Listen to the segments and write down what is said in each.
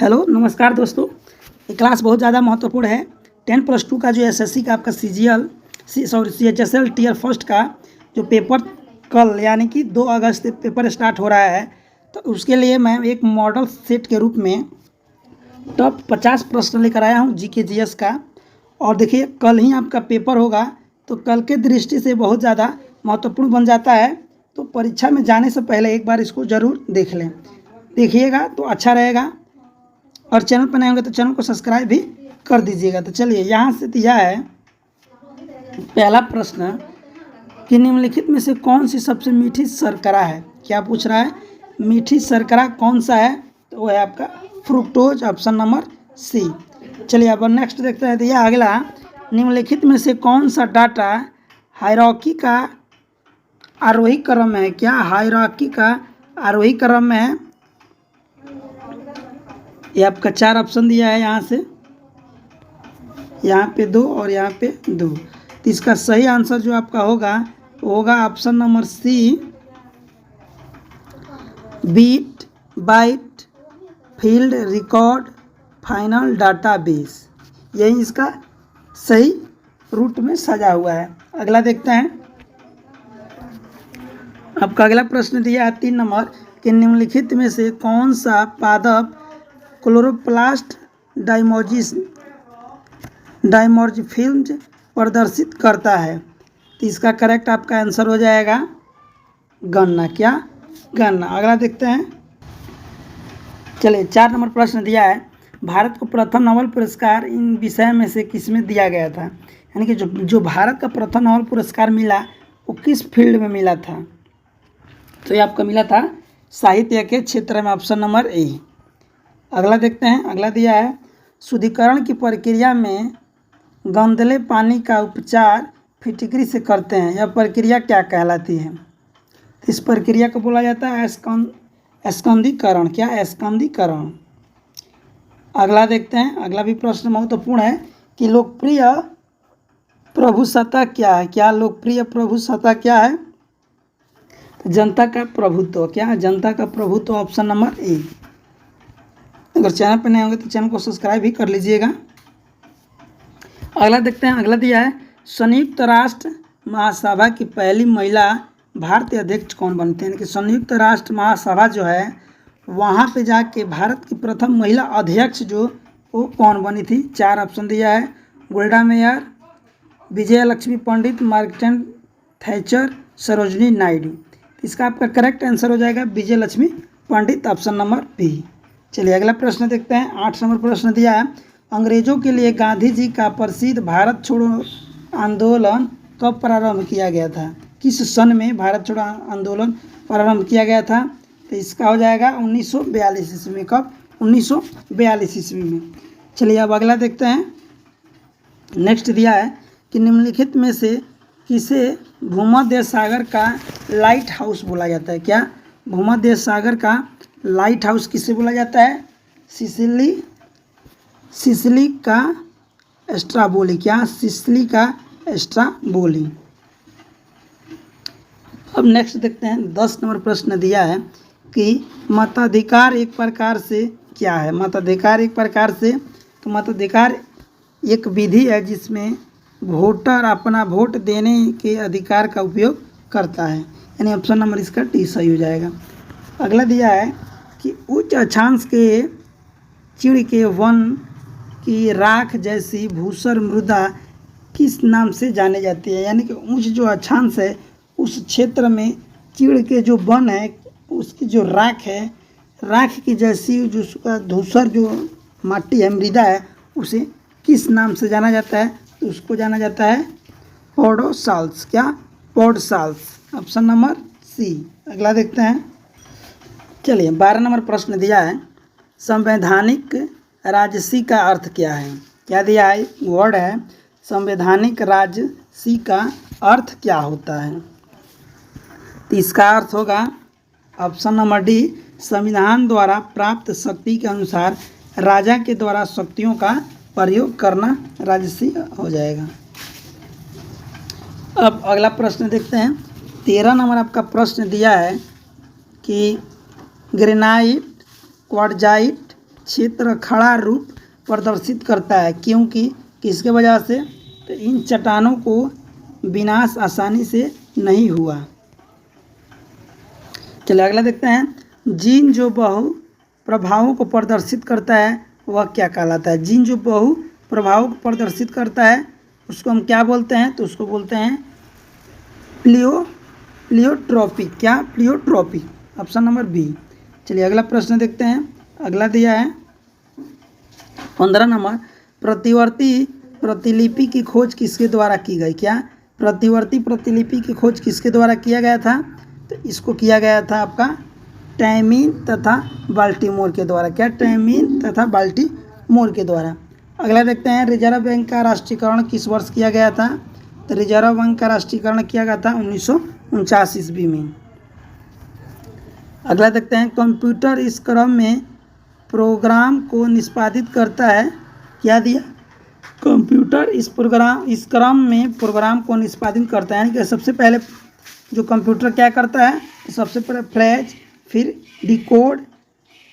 Hello नमस्कार दोस्तों। ये क्लास बहुत ज़्यादा महत्वपूर्ण है। 10+2 का जो एसएससी का आपका CHSL टीयर फर्स्ट का जो पेपर कल यानी कि 2 अगस्त से पेपर स्टार्ट हो रहा है, तो उसके लिए मैं एक मॉडल सेट के रूप में टॉप 50 प्रश्न लेकर आया हूँ जीके जीएस का। और देखिए कल ही आपका पेपर होगा, तो कल के दृष्टि से बहुत ज़्यादा महत्वपूर्ण बन जाता है। तो परीक्षा में जाने से पहले एक बार इसको ज़रूर देख लें, देखिएगा तो अच्छा रहेगा। और चैनल पर नए होंगे तो चैनल को सब्सक्राइब भी कर दीजिएगा। तो चलिए यहाँ से दिया है पहला प्रश्न कि निम्नलिखित में से कौन सी सबसे मीठी शर्करा है। क्या पूछ रहा है, मीठी शर्करा कौन सा है, तो वो है आपका फ्रुक्टोज, ऑप्शन नंबर सी। चलिए अब नेक्स्ट देखते हैं। दिया अगला, निम्नलिखित में से कौन सा डाटा हायरार्की का आरोही क्रम में है। क्या हायरार्की का आरोही क्रम में है। ये आपका 4 ऑप्शन दिया है, यहाँ पे 2 और यहाँ पे 2। तो इसका सही आंसर जो आपका होगा वो होगा option number C, bit, byte, field record, final database. यही इसका सही रूट में सजा हुआ है। अगला देखते हैं। आपका अगला प्रश्न दिया है 3 नंबर कि निम्नलिखित में से कौन सा पादप क्लोरोप्लास्ट डाइमोर्फिज्म प्रदर्शित करता है। तो इसका करेक्ट आपका आंसर हो जाएगा गन्ना। क्या गन्ना। अगला देखते हैं। चलिए 4 नंबर प्रश्न दिया है, भारत को प्रथम नोबेल पुरस्कार इन विषय में से किसमें दिया गया था। यानी कि जो भारत का प्रथम नोबेल पुरस्कार मिला वो किस फील्ड में मिला था। तो ये आपका मिला था साहित्य के क्षेत्र में, ऑप्शन नंबर ए। अगला देखते हैं। अगला दिया है, शुद्धिकरण की प्रक्रिया में गंदले पानी का उपचार फिटकरी से करते हैं। यह प्रक्रिया क्या कहलाती है। इस प्रक्रिया को बोला जाता है स्कंदीकरण। क्या स्कंदीकरण। अगला देखते हैं। अगला भी प्रश्न महत्वपूर्ण है कि लोकप्रिय प्रभुसत्ता क्या है। क्या लोकप्रिय प्रभुसत्ता क्या है। जनता का प्रभुत्व। क्या जनता का प्रभुत्व, ऑप्शन नंबर ए। अगर चैनल पर नए होंगे तो चैनल को सब्सक्राइब भी कर लीजिएगा। अगला देखते हैं। अगला दिया है, संयुक्त राष्ट्र महासभा की पहली महिला भारतीय अध्यक्ष कौन बनते हैं। यानी कि संयुक्त राष्ट्र महासभा जो है वहाँ पे जाके भारत की प्रथम महिला अध्यक्ष जो वो कौन बनी थी। 4 ऑप्शन दिया है, गोल्डा मेयर, विजय लक्ष्मी पंडित, मार्गरेट थैचर, सरोजनी नायडू। इसका आपका करेक्ट आंसर हो जाएगा विजय लक्ष्मी पंडित, ऑप्शन नंबर बी। चलिए अगला प्रश्न देखते हैं। 8 नंबर प्रश्न दिया है, अंग्रेजों के लिए गांधी जी का प्रसिद्ध भारत छोड़ो आंदोलन कब प्रारंभ किया गया था। किस सन में भारत छोड़ो आंदोलन प्रारंभ किया गया था। तो इसका हो जाएगा 1942 ईस्वी में। कब, 1942 ईस्वी में। चलिए अब अगला देखते हैं। नेक्स्ट दिया है कि निम्नलिखित में से किसे भूमध्य सागर का लाइट हाउस बोला जाता है। क्या भूमध्य सागर का लाइट हाउस किसे बोला जाता है। सिसिली का स्ट्राबोली। क्या सिसिली का स्ट्राबोली। अब नेक्स्ट देखते हैं। 10 नंबर प्रश्न दिया है कि मताधिकार एक प्रकार से क्या है। मताधिकार एक प्रकार से, तो मताधिकार एक विधि है जिसमें वोटर अपना वोट देने के अधिकार का उपयोग करता है। यानी ऑप्शन नंबर इसका डी सही हो जाएगा। अगला दिया है कि उच्च अक्षांश के चिड़ के वन की राख जैसी भूसर मृदा किस नाम से जाने जाती है। यानी कि ऊंच जो अक्षांश है उस क्षेत्र में चिड़ के जो वन है उसकी जो राख है, राख की जैसी जो उसका धूसर जो माटी है, मृदा है, उसे किस नाम से जाना जाता है। तो उसको जाना जाता है पोडोसाल्स। क्या पोडसाल्स, ऑप्शन नंबर सी। अगला देखते हैं। चलिए 12 नंबर प्रश्न दिया है, संवैधानिक राजसी का अर्थ क्या है। क्या दिया है, वर्ड है संवैधानिक राजसी का अर्थ क्या होता है। तो इसका अर्थ होगा ऑप्शन नंबर डी, संविधान द्वारा प्राप्त शक्ति के अनुसार राजा के द्वारा शक्तियों का प्रयोग करना राजसी हो जाएगा। अब अगला प्रश्न देखते हैं। 13 नंबर आपका प्रश्न दिया है कि ग्रेनाइट, क्वार्टजाइट, क्षेत्र खड़ा रूप प्रदर्शित करता है, क्योंकि किसके वजह से? तो इन चट्टानों को विनाश आसानी से नहीं हुआ। चलिए अगला देखते हैं। जीन जो बहु प्रभावों को प्रदर्शित करता है वह क्या कहलाता है? जीन जो बहु प्रभावों को प्रदर्शित करता है उसको हम क्या बोलते हैं? तो उसको बोलते हैं प्लियोट्रॉपी। क्या? प्लियोट्रॉपी। Option number B. चलिए अगला प्रश्न देखते हैं। अगला दिया है 15 नंबर, प्रतिवर्ती प्रतिलिपि की खोज किसके द्वारा की गई? क्या? प्रतिवर्ती प्रतिलिपि की खोज किसके द्वारा किया गया था? तो इसको किया गया था आपका टैमीन तथा बाल्टीमोर के द्वारा। क्या? टैमीन तथा बाल्टीमोर के द्वारा। अगला देखते हैं, रिजर्व बैंक का राष्ट्रीयकरण किस वर्ष किया गया था? तो रिजर्व बैंक का राष्ट्रीयकरण किया गया था 1949 ईस्वी में। अगला देखते हैं, कंप्यूटर इस क्रम में प्रोग्राम को निष्पादित करता है। क्या दिया? कंप्यूटर इस क्रम में प्रोग्राम को निष्पादित करता है, यानी कि सबसे पहले जो कंप्यूटर क्या करता है? सबसे पहले फ्लैश, फिर डिकोड,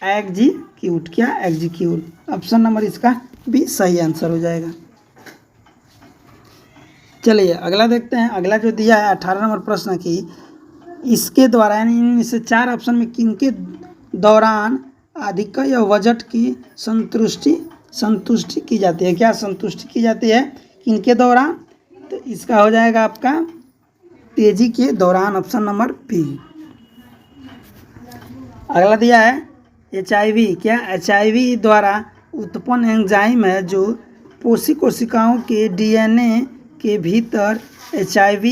एग्जीक्यूट। क्या? एग्जीक्यूट। ऑप्शन नंबर इसका भी सही आंसर हो जाएगा। चलिए अगला देखते हैं। अगला जो दिया है 18 नंबर प्रश्न की, इसके द्वारा यानी इनमें से 4 ऑप्शन में किनके दौरान आधिक्य या बजट की संतुष्टि की जाती है? क्या संतुष्टि की जाती है किनके दौरान? तो इसका हो जाएगा आपका तेजी के दौरान। Option number B. अगला दिया है HIV। क्या? HIV द्वारा उत्पन्न एंजाइम है जो पोषी कोशिकाओं के DNA के भीतर HIV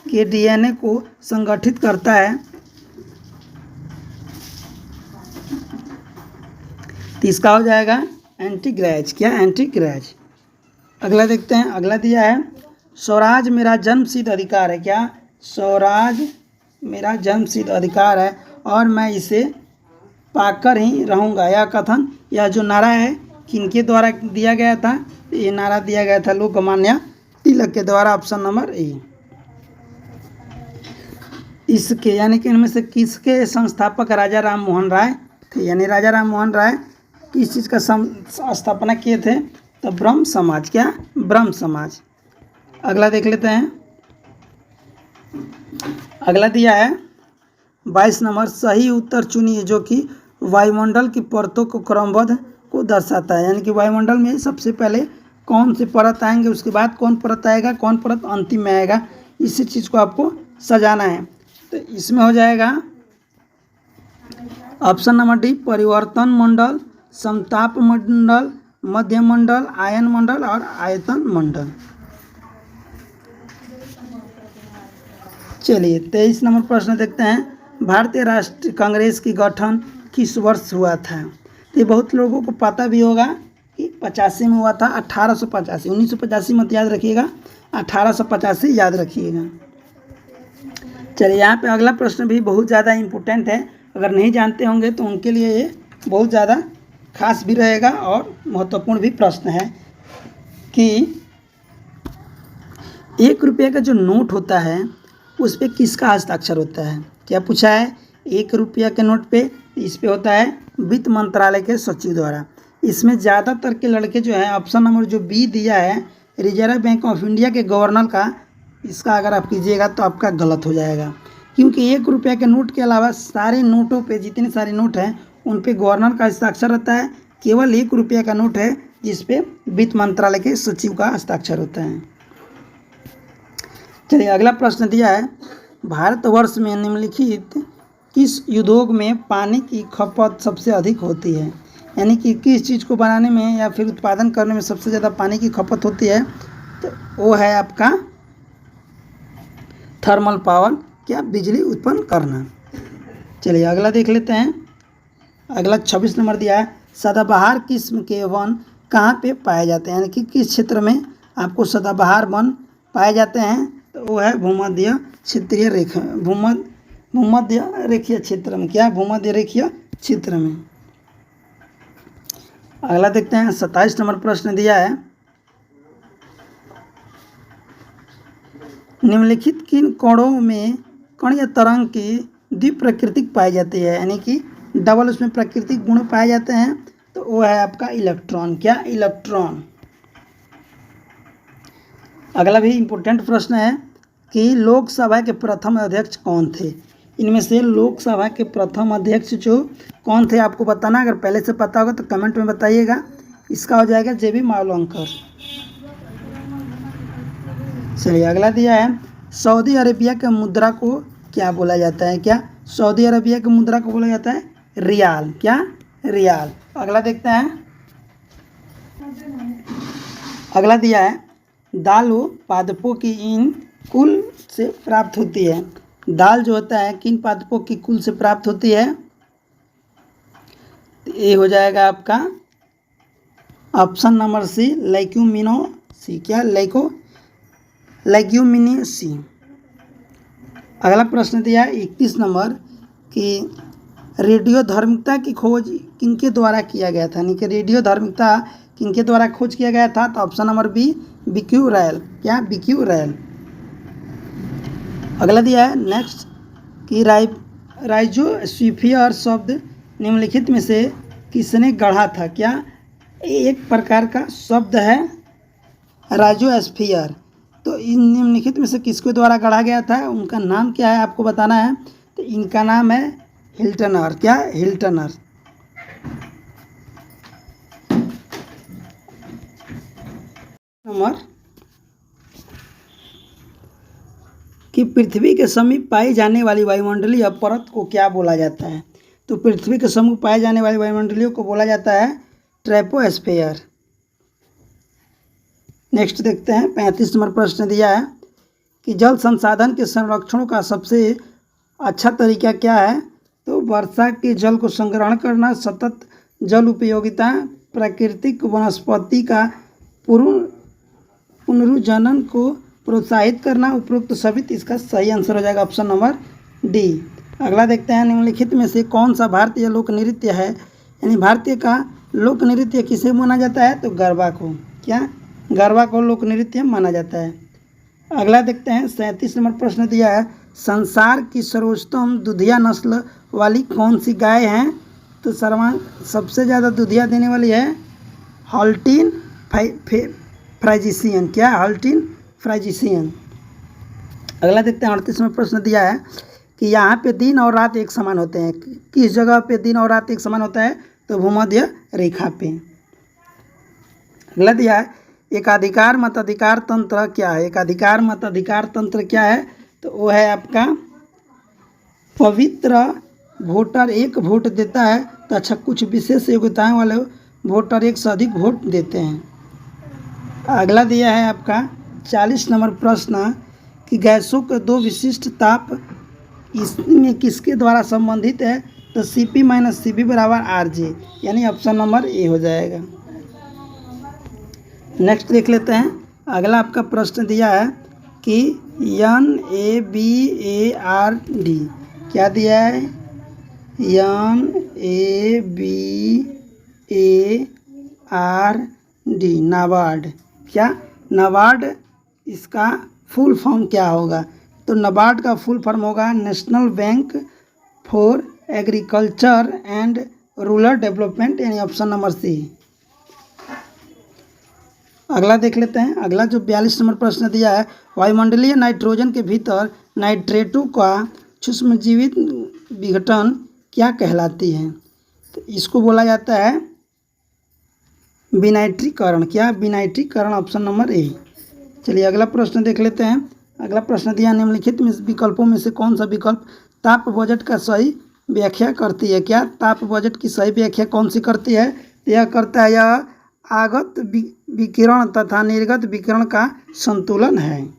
के DNA को संगठित करता है। तो इसका हो जाएगा एंटीग्रेज। क्या? एंटीग्रेज। अगला देखते हैं। अगला दिया है, स्वराज मेरा जन्मसिद्ध अधिकार है। क्या? स्वराज मेरा जन्मसिद्ध अधिकार है और मैं इसे पाकर ही रहूँगा। यह कथन, यह जो नारा है किनके द्वारा दिया गया था? ये नारा दिया गया था लोकमान्य तिलक के द्वारा। Option number A. इसके यानी कि इनमें से किसके संस्थापक राजा राम मोहन राय थे? यानी राजा राम मोहन राय किस चीज़ का स्थापना किए थे? तो ब्रह्म समाज। क्या? ब्रह्म समाज। अगला देख लेते हैं। अगला दिया है 22 नंबर, सही उत्तर चुनिए जो कि वायुमंडल की परतों को क्रमबद्ध को दर्शाता है। यानी कि वायुमंडल में सबसे पहले कौन से परत आएंगे, उसके बाद कौन परत आएगा, कौन परत अंतिम में आएगा, इसी चीज़ को आपको सजाना है। तो इसमें हो जाएगा ऑप्शन नंबर डी, परिवर्तन मंडल, समताप मंडल, मध्य मंडल, आयन मंडल और आयतन मंडल। चलिए 23 नंबर प्रश्न देखते हैं। भारतीय राष्ट्रीय कांग्रेस की गठन किस वर्ष हुआ था? तो ये बहुत लोगों को पता भी होगा कि 85 में हुआ था। 1885। 1985 मत याद रखिएगा, 1885 याद रखिएगा। चलिए यहाँ पे अगला प्रश्न भी बहुत ज़्यादा इम्पोर्टेंट है। अगर नहीं जानते होंगे तो उनके लिए ये बहुत ज़्यादा खास भी रहेगा और महत्वपूर्ण भी प्रश्न है कि 1 रुपये का जो नोट होता है उस पर किसका हस्ताक्षर होता है? क्या पूछा है? 1 रुपया के नोट पे इस पे होता है वित्त मंत्रालय के सचिव द्वारा। इसमें ज़्यादातर के लड़के जो है ऑप्शन नंबर जो बी दिया है रिजर्व बैंक ऑफ इंडिया के गवर्नर का, इसका अगर आप कीजिएगा तो आपका गलत हो जाएगा, क्योंकि 1 रुपया के नोट के अलावा सारे नोटों पे जितने सारे नोट हैं उन पे गवर्नर का हस्ताक्षर रहता है। केवल 1 रुपया का नोट है जिस पे वित्त मंत्रालय के सचिव का हस्ताक्षर होता है। चलिए अगला प्रश्न दिया है, भारतवर्ष में निम्नलिखित किस उद्योग में पानी की खपत सबसे अधिक होती है? यानी कि किस चीज़ को बनाने में या फिर उत्पादन करने में सबसे ज़्यादा पानी की खपत होती है? तो वो है आपका थर्मल पावर। क्या? बिजली उत्पन्न करना। चलिए अगला देख लेते हैं। अगला 26 नंबर दिया है, सदाबहार किस्म के वन कहाँ पे पाए जाते हैं? यानी कि किस क्षेत्र में आपको सदाबहार वन पाए जाते हैं? तो वो है भूमध्य क्षेत्रीय रेखा, भूमध्य रेखीय क्षेत्र में। क्या? भूमध्य रेखीय क्षेत्र में। अगला देखते हैं 27 नंबर प्रश्न दिया है, निम्नलिखित किन कणों में कण या तरंग की द्विप्राकृतिक पाई जाती है? यानी कि डबल उसमें प्राकृतिक गुण पाए जाते हैं। तो तो वो है आपका इलेक्ट्रॉन। क्या? इलेक्ट्रॉन। अगला भी इम्पोर्टेंट प्रश्न है कि लोकसभा के प्रथम अध्यक्ष कौन थे? इनमें से लोकसभा के प्रथम अध्यक्ष जो कौन थे आपको बताना। अगर पहले से पता होगा तो कमेंट में बताइएगा। इसका हो जाएगा JB मावलंकर। चलिए अगला दिया है, सऊदी अरेबिया के मुद्रा को क्या बोला जाता है? क्या सऊदी अरेबिया की मुद्रा को बोला जाता है? रियाल। क्या? रियाल। अगला देखते हैं। अगला दिया है, दाल पादपों की इन कुल से प्राप्त होती है। दाल जो होता है किन पादपों की कुल से प्राप्त होती है? तो ये हो जाएगा आपका ऑप्शन नंबर सी, लेग्यूमिनोसी। क्या? लेग्यूमिनेसी। अगला प्रश्न दिया है 31 नंबर कि रेडियोधर्मिता की खोज किनके द्वारा किया गया था? यानी कि रेडियोधर्मिता किनके द्वारा खोज किया गया था? तो ऑप्शन नंबर बी, बिक्यूरेल। क्या? बिक्यूरेल। अगला दिया है नेक्स्ट कि राइजोस्फीयर शब्द निम्नलिखित में से किसने गढ़ा था? क्या? एक प्रकार का शब्द है राइजोस्फीयर। तो इन निम्नलिखित में से किसके द्वारा गढ़ा गया था? उनका नाम क्या है आपको बताना है। तो इनका नाम है हिल्टनर। क्या? हिल्टनर। नंबर कि पृथ्वी के समीप पाई जाने वाली वायुमंडलीय परत को क्या बोला जाता है? तो पृथ्वी के समीप पाए जाने वाली वायुमंडलियों को बोला जाता है ट्रोपोस्फेयर। नेक्स्ट देखते हैं 35 नंबर प्रश्न दिया है कि जल संसाधन के संरक्षण का सबसे अच्छा तरीका क्या है? तो वर्षा के जल को संग्रहण करना, सतत जल उपयोगिता, प्राकृतिक वनस्पति का पुनरुज्जीवन को प्रोत्साहित करना। उपरोक्त सभी। इसका सही आंसर हो जाएगा ऑप्शन नंबर डी। अगला देखते हैं, निम्नलिखित में से कौन सा भारतीय लोक नृत्य है? यानी भारतीय का लोक नृत्य किसे माना जाता है? तो गरबा को। क्या? गरबा को लोक नृत्य माना जाता है। अगला देखते हैं 37 नंबर प्रश्न दिया है, संसार की सर्वोत्तम दुधिया नस्ल वाली कौन सी गाय है? तो सबसे ज़्यादा दुधिया देने वाली है हॉल्टीन फ्राइजीशियन। क्या? हॉल्टीन फ्राइजीशियन। अगला देखते हैं 38 नंबर प्रश्न दिया है कि यहाँ पे दिन और रात एक समान होते हैं। किस जगह पे दिन और रात एक समान होता है? तो भूमध्य रेखा पे। अगला दिया है, एकाधिकार मताधिकार तंत्र क्या है? एकाधिकार मताधिकार तंत्र क्या है? तो वो है आपका पवित्र वोटर एक वोट देता है। तो अच्छा, कुछ विशेष योग्यताएं वाले वोटर एक से अधिक वोट देते हैं। अगला दिया है आपका 40 नंबर प्रश्न कि गैसों के दो विशिष्ट ताप इसमें किसके द्वारा संबंधित है? तो Cp - Cv बराबर Rj, यानी ऑप्शन नंबर ए हो जाएगा। नेक्स्ट देख लेते हैं। अगला आपका प्रश्न दिया है कि NABARD क्या दिया है? NABARD, नाबार्ड। क्या? नाबार्ड। इसका फुल फॉर्म क्या होगा? तो नाबार्ड का फुल फॉर्म होगा national bank for agriculture and rural development, यानी ऑप्शन नंबर सी। अगला देख लेते हैं। अगला जो 42 नंबर प्रश्न दिया है, वायुमंडलीय नाइट्रोजन के भीतर नाइट्रेटों का सूक्ष्मजीवित विघटन क्या कहलाती है? तो इसको बोला जाता है विनाइट्रीकरण। क्या? विनाइट्रीकरण, ऑप्शन नंबर ए। चलिए अगला प्रश्न देख लेते हैं। अगला प्रश्न दिया, निम्नलिखित में विकल्पों में से कौन सा विकल्प ताप बजट का सही व्याख्या करती है? क्या? ताप बजट की सही व्याख्या कौन सी करती है? यह करता है यह आगत विकिरण तथा निर्गत विकिरण का संतुलन है।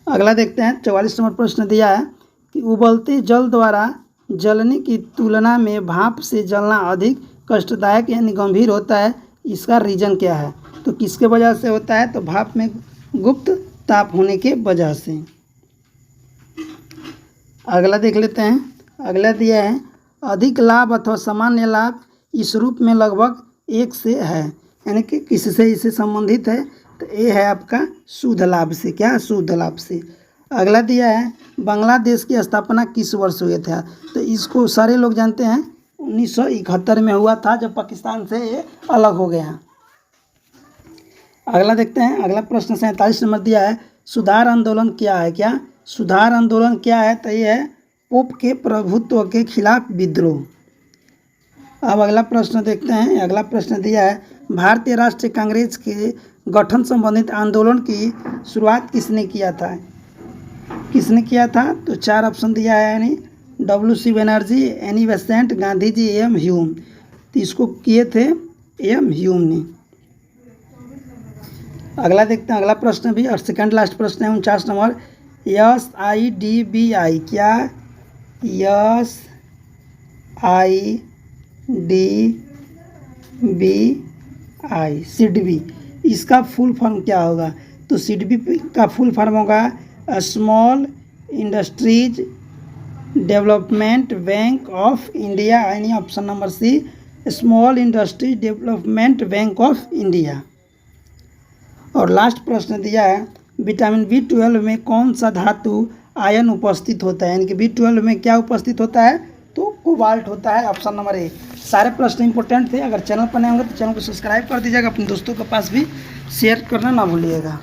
अगला देखते हैं 44 नंबर प्रश्न दिया है कि उबलते जल द्वारा जलने की तुलना में भाप से जलना अधिक कष्टदायक यानी गंभीर होता है। इसका रीजन क्या है? तो किसके वजह से होता है? तो भाप में गुप्त ताप होने के वजह से। अगला देख लेते हैं। अगला दिया है, अधिक लाभ अथवा सामान्य लाभ इस रूप में लगभग एक से है, यानी कि किससे इसे संबंधित है? तो ये है आपका शुद्ध लाभ से। क्या? शुद्ध लाभ से। अगला दिया है, बांग्लादेश की स्थापना किस वर्ष हुए था? तो इसको सारे लोग जानते हैं 1971 में हुआ था, जब पाकिस्तान से ये अलग हो गया। अगला देखते हैं, अगला प्रश्न 47 नंबर दिया है, सुधार आंदोलन क्या है? क्या सुधार आंदोलन क्या है? तो ये है पोप के प्रभुत्व के खिलाफ विद्रोह। अब अगला प्रश्न देखते हैं, अगला प्रश्न दिया है, भारतीय राष्ट्रीय कांग्रेस के गठन संबंधित आंदोलन की शुरुआत किसने किया था? किसने किया था? तो 4 ऑप्शन दिया है, यानी WC Banerjee, Annie Besant, Gandhi ji, AM Hume. तो इसको किए थे AM ह्यूम ने। अगला देखते हैं, अगला प्रश्न भी और सेकंड लास्ट प्रश्न है 49 नंबर, SIDBI क्या? SIDBI सिडबी, इसका फुल फॉर्म क्या होगा? तो सिडबी का फुल फॉर्म होगा small industries development bank of India, यानी option number C, small industries development bank of India. और लास्ट प्रश्न दिया है, विटामिन B12 में कौन सा धातु आयन उपस्थित होता है? यानी कि B12 में क्या उपस्थित होता है? तो कोबाल्ट होता है, ऑप्शन नंबर ए। सारे प्रश्न इंपॉर्टेंट थे। अगर चैनल पर नए होंगे तो चैनल को सब्सक्राइब कर दीजिएगा, अपने दोस्तों के पास भी शेयर करना ना भूलिएगा।